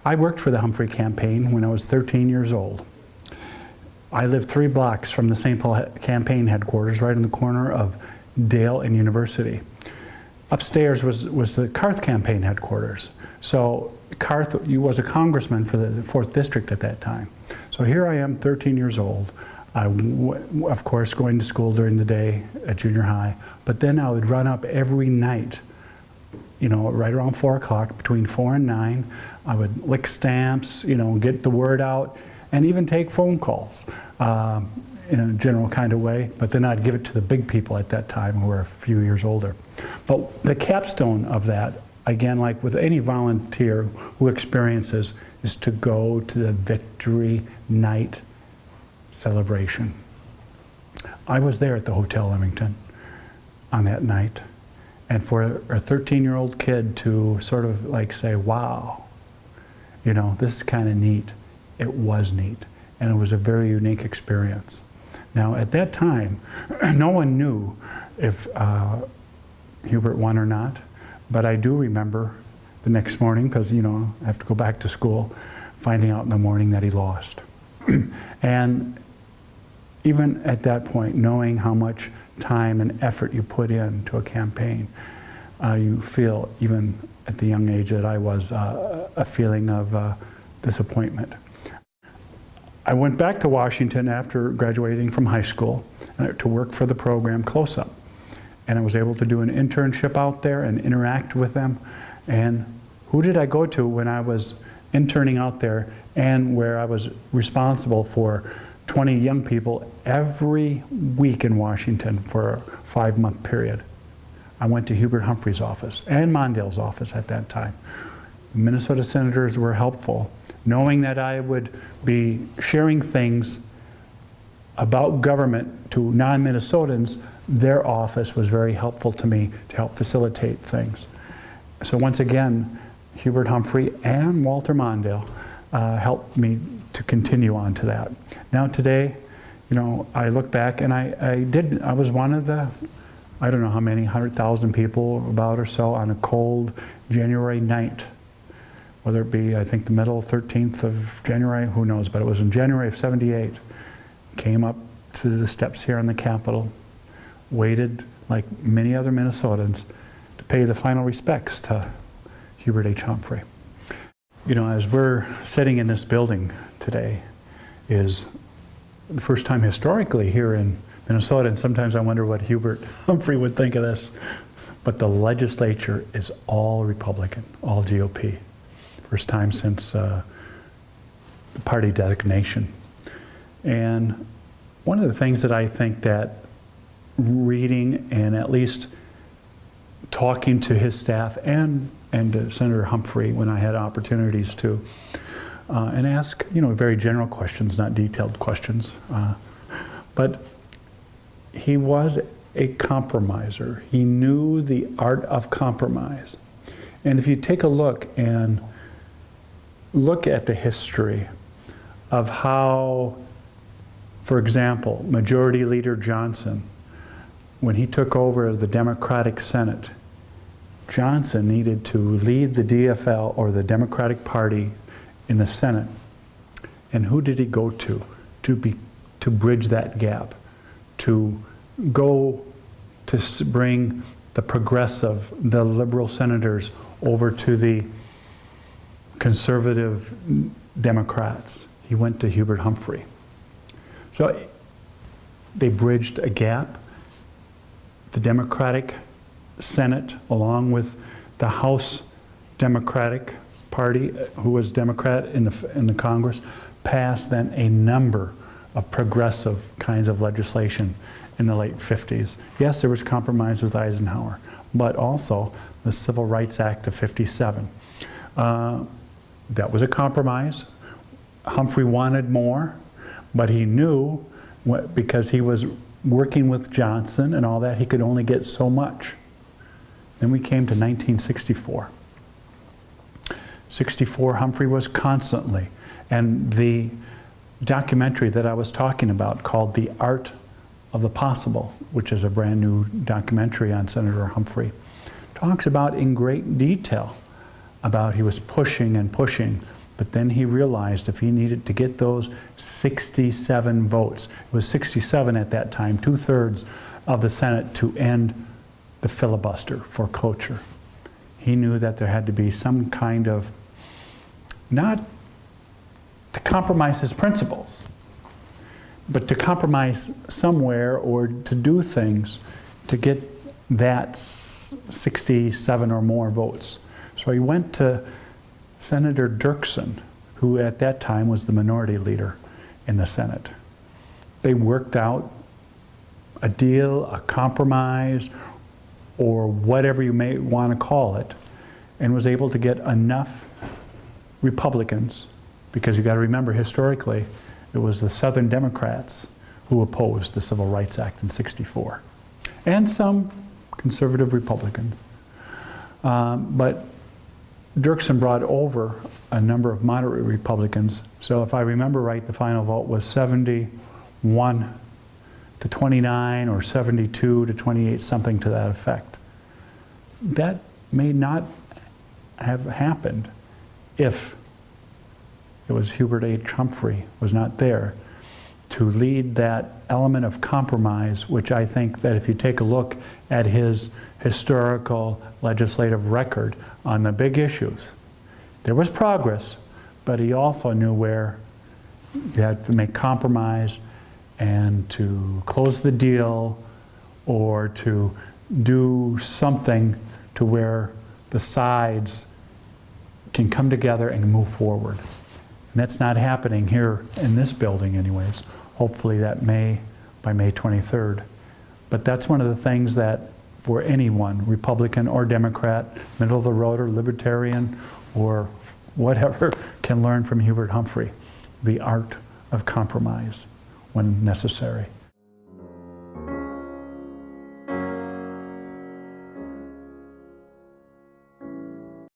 I worked for the Humphrey campaign when I was 13 years old. I lived 3 blocks from the St. Paul campaign headquarters, right in the corner of Dale and University. Upstairs was the Carth campaign headquarters. So Carth was a congressman for the 4th District at that time. So here I am, 13 years old. Of course, going to school during the day at junior high, but then I would run up every night, you know, right around 4 o'clock, between 4 and 9. I would lick stamps, you know, get the word out, and even take phone calls in a general kind of way, but then I'd give it to the big people at that time who were a few years older. But the capstone of that, again, like with any volunteer who experiences, is to go to the victory night celebration. I was there at the Hotel Leamington on that night, and for a 13-year-old kid to sort of like say, wow, you know, this is kind of neat. It was neat, and it was a very unique experience. Now at that time, no one knew if Hubert won or not, but I do remember the next morning, because, you know, I have to go back to school, finding out in the morning that he lost. And even at that point, knowing how much time and effort you put into a campaign, you feel, even at the young age that I was, a feeling of disappointment. I went back to Washington after graduating from high school to work for the program Close Up. And I was able to do an internship out there and interact with them. And who did I go to when I was interning out there, and where I was responsible for 20 young people every week in Washington for a 5-month period? I went to Hubert Humphrey's office and Mondale's office at that time. Minnesota senators were helpful, knowing that I would be sharing things about government to non-Minnesotans. Their office was very helpful to me to help facilitate things. So once again, Hubert Humphrey and Walter Mondale helped me to continue on to that. Now today, you know, I look back and I was one of the, I don't know how many, 100,000 people about or so on a cold January night. Whether it be, I think, the middle 13th of January, who knows, but it was in January of '78. Came up to the steps here on the Capitol, waited like many other Minnesotans to pay the final respects to Hubert H. Humphrey. You know, as we're sitting in this building today, is the first time historically here in Minnesota, and sometimes I wonder what Hubert Humphrey would think of this, but the legislature is all Republican, all GOP. First time since the party designation. And one of the things that I think that reading and at least talking to his staff and to Senator Humphrey when I had opportunities to, and ask, you know, very general questions, not detailed questions, but he was a compromiser. He knew the art of compromise. And if you take a look at the history of how, for example, Majority Leader Johnson, when he took over the Democratic Senate, Johnson needed to lead the DFL, or the Democratic Party, in the Senate. And who did he go to bridge that gap, to go to bring the progressive, the liberal senators over to the conservative Democrats? He went to Hubert Humphrey. So they bridged a gap. The Democratic Senate, along with the House Democratic Party, who was Democrat in the Congress, passed then a number of progressive kinds of legislation in the late 50s. Yes, there was compromise with Eisenhower, but also the Civil Rights Act of '57. That was a compromise. Humphrey wanted more, but he knew, because he was working with Johnson and all that, he could only get so much. Then we came to 1964. 64, Humphrey was constantly, and the documentary that I was talking about called The Art of the Possible, which is a brand new documentary on Senator Humphrey, talks about in great detail about he was pushing and pushing But then he realized if he needed to get those 67 votes, it was 67 at that time, 2/3 of the Senate to end the filibuster for cloture. He knew that there had to be some kind of, not to compromise his principles, but to compromise somewhere or to do things to get that 67 or more votes. So he went to Senator Dirksen, who at that time was the minority leader in the Senate. They worked out a deal, a compromise, or whatever you may want to call it, and was able to get enough Republicans, because you got to remember historically, it was the Southern Democrats who opposed the Civil Rights Act in '64, and some conservative Republicans. But Dirksen brought over a number of moderate Republicans. So if I remember right, the final vote was 71 to 29 or 72 to 28, something to that effect. That may not have happened if it was Hubert H. Humphrey was not there to lead that element of compromise, which I think that if you take a look at his historical legislative record on the big issues, there was progress, but he also knew where you had to make compromise and to close the deal or to do something to where the sides can come together and move forward. And that's not happening here in this building anyways. Hopefully that by May 23rd. But that's one of the things that for anyone, Republican or Democrat, middle of the road or libertarian or whatever, can learn from Hubert Humphrey, the art of compromise when necessary.